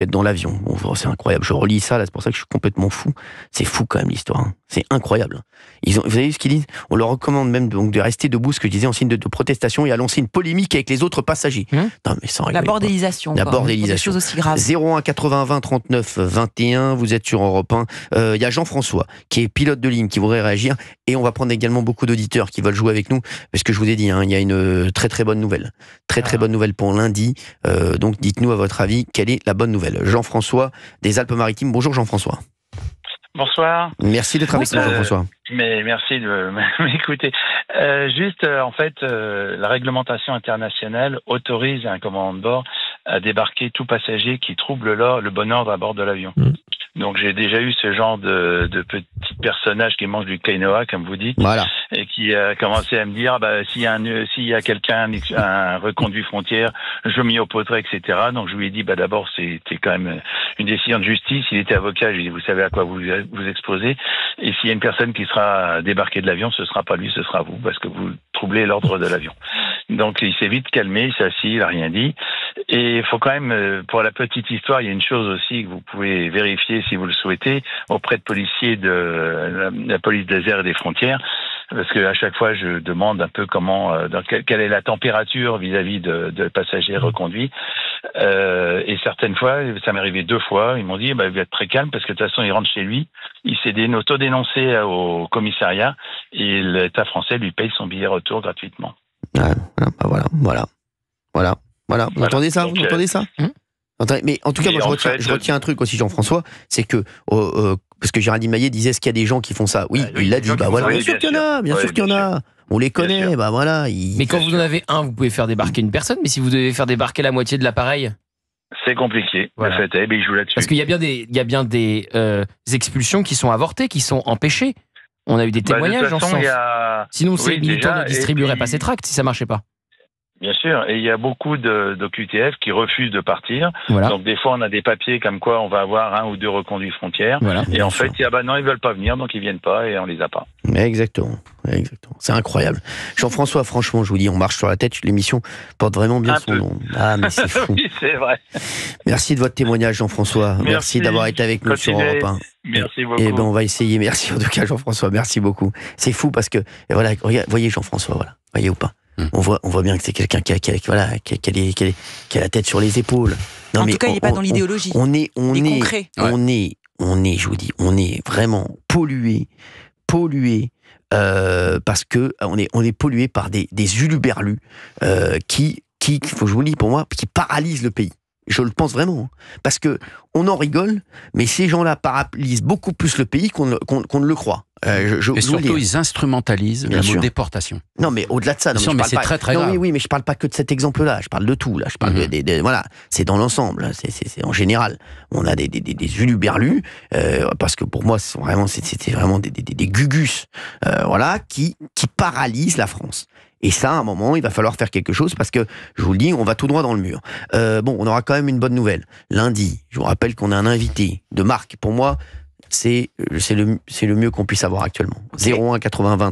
être dans l'avion. Bon, c'est incroyable. Je relis ça, là, c'est pour ça que je suis complètement fou. C'est fou quand même l'histoire. Hein. C'est incroyable. Vous avez vu ce qu'ils disent? On leur recommande même donc de rester debout, ce que je disais, en signe de protestation, et à lancer une polémique avec les autres passagers. Non, mais sans rigoler, la bordélisation. La bordélisation. Des choses aussi graves. 01 80 20 39 21. Vous êtes sur Europe 1. Il y a Jean-François qui est pilote de ligne qui voudrait réagir, et on va prendre également beaucoup d'auditeurs qui veulent jouer avec nous, parce que je vous ai dit, hein, il y a une très très bonne nouvelle. Très bonne nouvelle pour lundi. Donc dites-nous à votre avis quelle est la bonne nouvelle. Jean-François des Alpes-Maritimes. Bonjour Jean-François. Bonsoir. Merci d'être avec nous, Jean-François. Mais merci de m'écouter. En fait, la réglementation internationale autorise un commandant de bord à débarquer tout passager qui trouble le bon ordre à bord de l'avion. Donc j'ai déjà eu ce genre de petit personnage qui mange du quinoa, comme vous dites, voilà. Et qui a commencé à me dire s'il y a quelqu'un, un reconduit frontière, je m'y opposerai, etc. Donc je lui ai dit d'abord c'était quand même une décision de justice. Il était avocat, je lui ai dit vous savez à quoi vous exposez, et s'il y a une personne qui sera débarquée de l'avion, ce sera pas lui, ce sera vous, parce que vous troublez l'ordre de l'avion. Donc il s'est vite calmé, il s'est assis, il a rien dit. Et il faut quand même, pour la petite histoire, il y a une chose aussi que vous pouvez vérifier si vous le souhaitez auprès de policiers de la police des airs et des frontières, parce que à chaque fois je demande un peu quelle est la température vis-à-vis de passagers reconduits. Et certaines fois, ça m'est arrivé 2 fois, ils m'ont dit vous êtes très calme parce que de toute façon il rentre chez lui, il s'est auto-dénoncé au commissariat et l'État français lui paye son billet retour gratuitement. Voilà. Vous entendez ça? Vous entendez ça? Mais en tout cas, moi, je retiens un truc aussi, Jean-François, c'est que, parce que Géraldine Maillet disait, est-ce qu'il y a des gens qui font ça? Oui, il l'a dit, bien sûr qu'il y en a, bien sûr qu'il y en a. On les connaît, voilà. Mais quand vous en avez un, vous pouvez faire débarquer une personne, mais si vous devez faire débarquer la moitié de l'appareil... C'est compliqué, voilà. Le fait est, je joue là-dessus. Parce qu'il y a bien des expulsions qui sont avortées, qui sont empêchées. On a eu des témoignages dans ce sens. Sinon, ces militants ne distribueraient pas ces tracts si ça marchait pas. Bien sûr, et il y a beaucoup d'OQTF qui refusent de partir. Voilà. Donc des fois on a des papiers comme quoi on va avoir 1 ou 2 reconduits frontières. Voilà, et en fait, non, ils veulent pas venir, donc ils viennent pas et on les a pas. Exactement. C'est incroyable. Jean-François, franchement, je vous dis, on marche sur la tête. L'émission porte vraiment bien son nom. Ah, mais c'est fou. Oui, c'est vrai. Merci de votre témoignage, Jean-François. Merci d'avoir été avec nous sur Europe 1. Merci beaucoup. Et on va essayer. Merci en tout cas, Jean-François. Merci beaucoup. C'est fou parce que, voilà, voyez Jean-François, voilà. Voyez ou pas? On voit bien que c'est quelqu'un qui a la tête sur les épaules. Non, en tout cas, il n'est pas dans l'idéologie. On est, concret. je vous dis, on est vraiment pollué, parce que on est pollué par des huluberlus qui, faut que je vous le dise pour moi, qui paralysent le pays. Je le pense vraiment. Parce que on en rigole, mais ces gens-là paralysent beaucoup plus le pays qu'on ne le croit. Et surtout, ils instrumentalisent le mot déportation. Non, mais au-delà de ça, c'est très très grave. Oui, mais je parle pas que de cet exemple-là. Je parle de tout. Là, je parle voilà, c'est dans l'ensemble. C'est en général. On a des huluberlus, parce que pour moi, c'était vraiment des gugus, voilà, qui paralysent la France. Et ça, à un moment, il va falloir faire quelque chose parce que, je vous le dis, on va tout droit dans le mur. On aura quand même une bonne nouvelle. Lundi, je vous rappelle qu'on a un invité de marque. Pour moi, c'est le mieux qu'on puisse avoir actuellement. 01 80 20